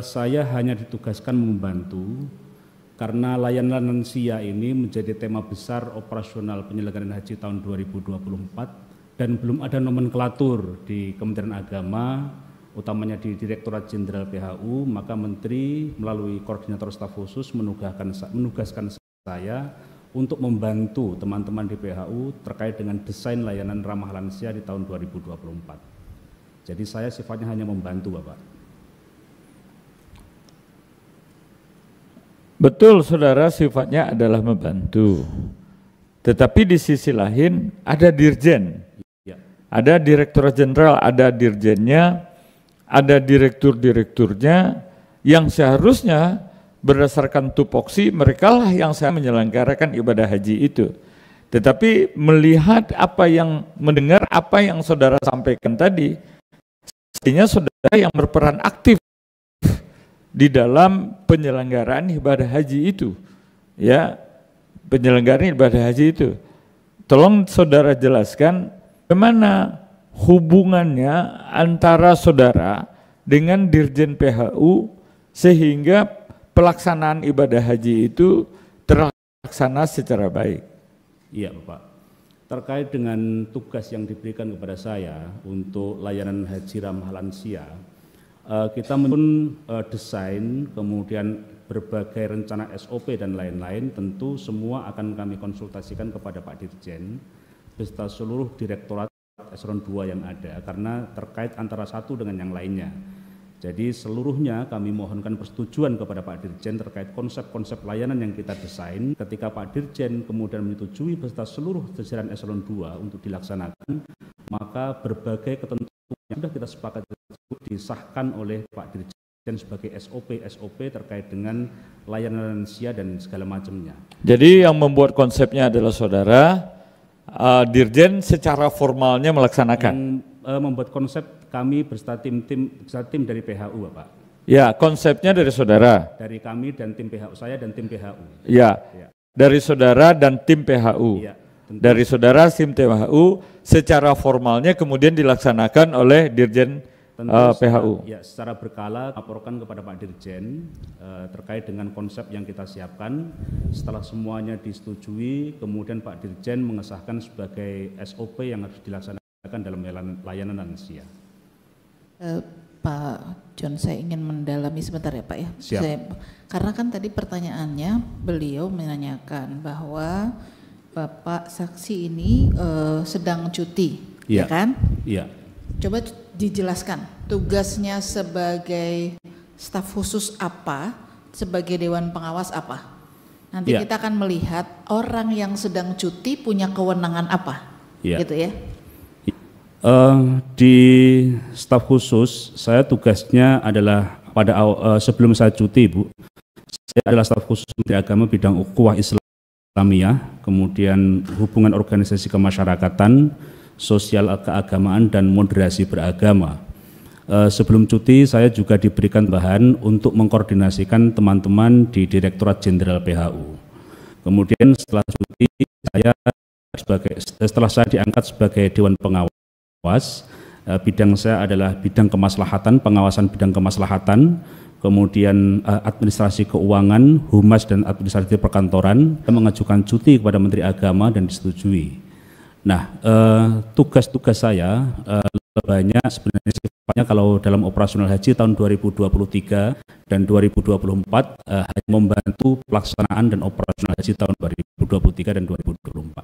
Saya hanya ditugaskan membantu karena layanan lansia ini menjadi tema besar operasional penyelenggaraan haji tahun 2024 dan belum ada nomenklatur di Kementerian Agama, utamanya di Direktorat Jenderal PHU, maka Menteri melalui Koordinator Staf Khusus menugaskan saya untuk membantu teman-teman di PHU terkait dengan desain layanan ramah lansia di tahun 2024. Jadi saya sifatnya hanya membantu, Bapak. Betul, saudara, sifatnya adalah membantu. Tetapi di sisi lain ada dirjen, ya. Ada Direktorat Jenderal, ada dirjennya, ada direktur-direkturnya yang seharusnya berdasarkan tupoksi mereka lah yang saya menyelenggarakan ibadah haji itu. Tetapi melihat apa yang mendengar apa yang saudara sampaikan tadi, artinya saudara yang berperan aktif di dalam penyelenggaraan ibadah haji itu, ya, penyelenggaraan ibadah haji itu. Tolong saudara jelaskan bagaimana hubungannya antara saudara dengan Dirjen PHU sehingga pelaksanaan ibadah haji itu terlaksana secara baik. Iya, Bapak. Terkait dengan tugas yang diberikan kepada saya untuk layanan haji ramah lansia, kita pun desain, kemudian berbagai rencana SOP dan lain-lain, tentu semua akan kami konsultasikan kepada Pak Dirjen beserta seluruh direktorat eselon 2 yang ada, karena terkait antara satu dengan yang lainnya. Jadi seluruhnya kami mohonkan persetujuan kepada Pak Dirjen terkait konsep-konsep layanan yang kita desain. Ketika Pak Dirjen kemudian menyetujui beserta seluruh jajaran eselon 2 untuk dilaksanakan, maka berbagai ketentuan yang sudah kita sepakati disahkan oleh Pak Dirjen sebagai SOP terkait dengan layanan lansia dan segala macamnya. Jadi yang membuat konsepnya adalah saudara, Dirjen secara formalnya melaksanakan. Yang membuat konsep kami beserta tim dari PHU, Bapak. Ya, konsepnya dari saudara. Dari kami dan tim PHU, saya dan tim PHU. Ya, ya. Dari saudara dan tim PHU. Ya, dari saudara tim PHU secara formalnya kemudian dilaksanakan oleh Dirjen PHU. Ya, secara berkala laporkan kepada Pak Dirjen terkait dengan konsep yang kita siapkan. Setelah semuanya disetujui, kemudian Pak Dirjen mengesahkan sebagai SOP yang harus dilaksanakan dalam layanan lansia. Pak John, saya ingin mendalami sebentar ya Pak ya. Siap. Karena kan tadi pertanyaannya beliau menanyakan bahwa Bapak saksi ini sedang cuti, ya kan? Iya. Coba dijelaskan tugasnya sebagai staf khusus apa, sebagai dewan pengawas apa. Nanti kita akan melihat orang yang sedang cuti punya kewenangan apa, gitu ya. Di staf khusus saya tugasnya adalah sebelum saya cuti, Bu, saya adalah staf khusus Menteri Agama bidang ukhuwah Islamiyah, kemudian hubungan organisasi kemasyarakatan, sosial keagamaan, dan moderasi beragama. Sebelum cuti saya juga diberikan bahan untuk mengkoordinasikan teman-teman di Direktorat Jenderal PHU. Kemudian setelah cuti setelah saya diangkat sebagai Dewan Pengawas, bidang saya adalah bidang kemaslahatan, pengawasan bidang kemaslahatan, kemudian administrasi keuangan, humas dan administrasi perkantoran. Saya mengajukan cuti kepada Menteri Agama dan disetujui. Nah, tugas-tugas saya banyak sebenarnya sifatnya kalau dalam operasional haji tahun 2023 dan 2024 hanya membantu pelaksanaan dan operasional haji tahun 2023 dan 2024.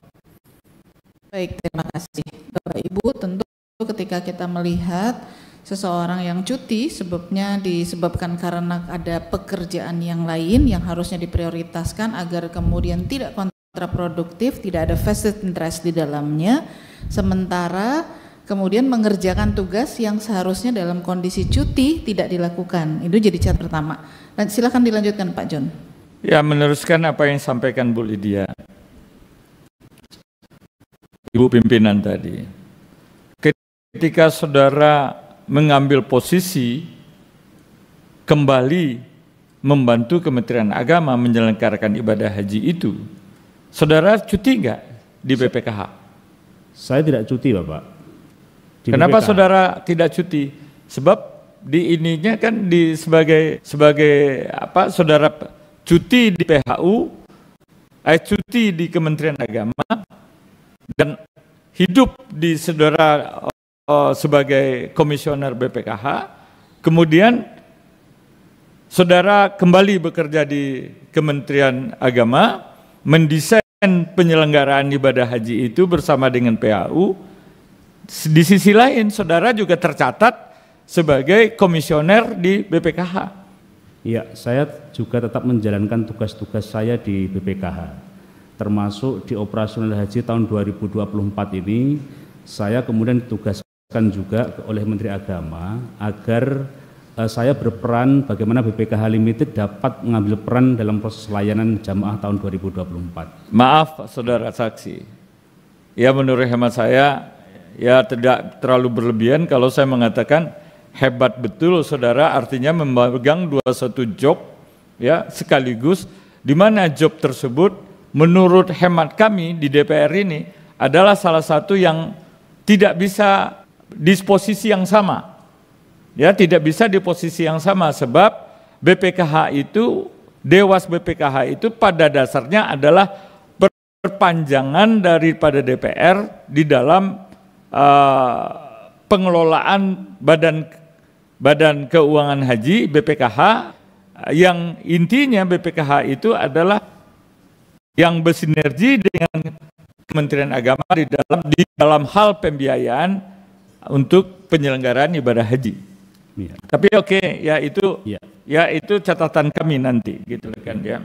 Baik, terima kasih Bapak Ibu. Tentu ketika kita melihat seseorang yang cuti sebabnya disebabkan karena ada pekerjaan yang lain yang harusnya diprioritaskan agar kemudian tidak kontraproduktif, tidak ada vested interest di dalamnya, sementara kemudian mengerjakan tugas yang seharusnya dalam kondisi cuti tidak dilakukan. Itu jadi catatan pertama. Dan silakan dilanjutkan Pak John. Ya, meneruskan apa yang disampaikan Bu Lydia, Ibu pimpinan tadi. Ketika saudara mengambil posisi kembali membantu Kementerian Agama menyelenggarakan ibadah haji itu, saudara cuti enggak di BPKH? Saya tidak cuti, Bapak. Kenapa saudara tidak cuti? Sebab di ininya kan di sebagai apa, saudara cuti di PHU, cuti di Kementerian Agama, dan hidup di saudara sebagai komisioner BPKH, kemudian saudara kembali bekerja di Kementerian Agama, mendesain penyelenggaraan ibadah haji itu bersama dengan PHU. Di sisi lain, saudara juga tercatat sebagai komisioner di BPKH. Iya, saya juga tetap menjalankan tugas-tugas saya di BPKH, termasuk di operasional haji tahun 2024 ini. Saya kemudian ditugaskan juga oleh Menteri Agama agar saya berperan bagaimana BPKH Limited dapat mengambil peran dalam proses layanan jamaah tahun 2024. Maaf saudara saksi, ya menurut hemat saya ya tidak terlalu berlebihan kalau saya mengatakan hebat betul saudara, artinya memegang 21 job ya sekaligus, di mana job tersebut menurut hemat kami di DPR ini adalah salah satu yang tidak bisa di posisi yang sama. Ya, tidak bisa di posisi yang sama sebab BPKH itu, Dewas BPKH itu pada dasarnya adalah perpanjangan daripada DPR di dalam pengelolaan Badan Keuangan Haji BPKH, yang intinya BPKH itu adalah yang bersinergi dengan Kementerian Agama di dalam hal pembiayaan untuk penyelenggaraan ibadah haji. Ya. Tapi oke, ya itu catatan kami nanti, gitu kan ya.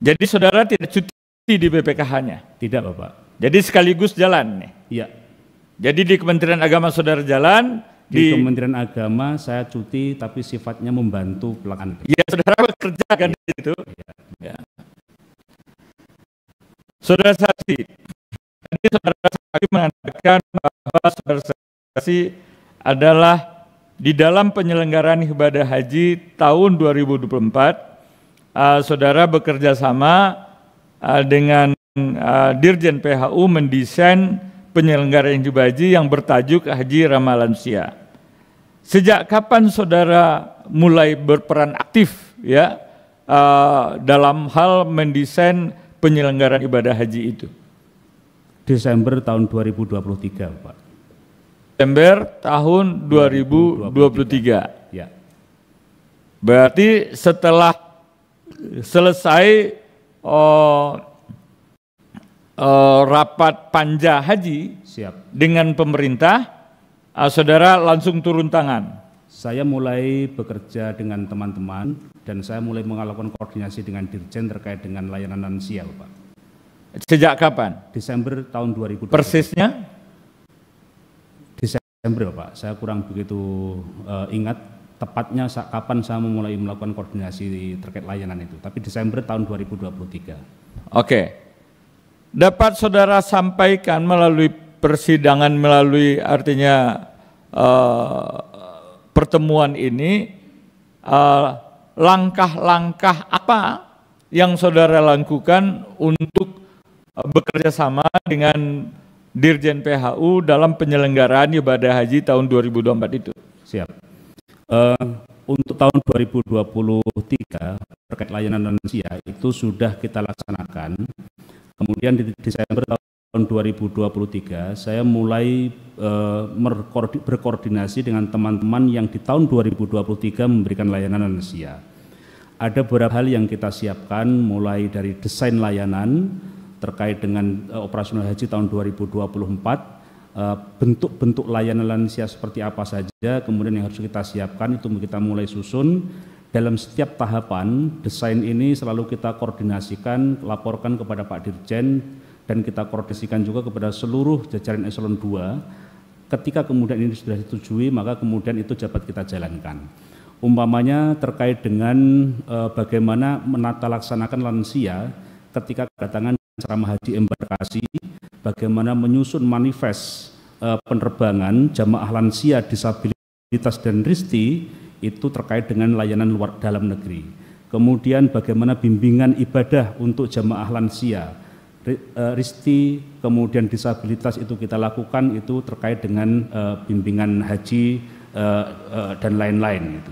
Jadi saudara tidak cuti di BPKH-nya? Tidak, Bapak. Jadi sekaligus jalan nih. Iya. Jadi di Kementerian Agama saudara jalan, di Kementerian Agama saya cuti tapi sifatnya membantu pelaksanaan. Iya, saudara bekerja kan di situ. Ya. Ya. Saudara saksi, tadi saudara saksi mengatakan bahwa saudara saksi adalah di dalam penyelenggaraan ibadah haji tahun 2024, saudara bekerja sama dengan Dirjen PHU mendesain penyelenggaraan ibadah haji yang bertajuk Haji Ramah Lansia. Sejak kapan saudara mulai berperan aktif ya dalam hal mendesain penyelenggaraan ibadah haji itu? Desember tahun 2023, Pak. Desember tahun 2023. Ya. Berarti setelah selesai rapat panja haji dengan pemerintah, saudara langsung turun tangan. Saya mulai bekerja dengan teman-teman dan saya mulai melakukan koordinasi dengan Dirjen terkait dengan layanan lansia, Pak. Sejak kapan? Desember tahun 2020. Persisnya? Desember, Pak. Saya kurang begitu ingat tepatnya kapan saya mulai melakukan koordinasi terkait layanan itu. Tapi Desember tahun 2023. Oke. Dapat saudara sampaikan melalui persidangan, melalui artinya pertemuan ini, langkah-langkah apa yang saudara lakukan untuk bekerja sama dengan Dirjen PHU dalam penyelenggaraan ibadah haji tahun 2024 itu? Siap. Untuk tahun 2023 terkait layanan lansia itu sudah kita laksanakan. Kemudian di Desember tahun 2023 saya mulai berkoordinasi dengan teman-teman yang di tahun 2023 memberikan layanan lansia. Ada beberapa hal yang kita siapkan, mulai dari desain layanan terkait dengan operasional haji tahun 2024, bentuk-bentuk layanan lansia seperti apa saja, kemudian yang harus kita siapkan itu kita mulai susun. Dalam setiap tahapan desain ini selalu kita koordinasikan, laporkan kepada Pak Dirjen, dan kita koordinasikan juga kepada seluruh jajaran eselon 2. Ketika kemudian ini sudah disetujui, maka kemudian itu dapat kita jalankan. Umpamanya terkait dengan bagaimana menata laksanakan lansia ketika kedatangan ceramah haji embarkasi, bagaimana menyusun manifest penerbangan jamaah lansia, disabilitas dan risti itu terkait dengan layanan luar dalam negeri. Kemudian bagaimana bimbingan ibadah untuk jamaah lansia, risti, kemudian disabilitas itu kita lakukan itu terkait dengan bimbingan haji dan lain-lain gitu.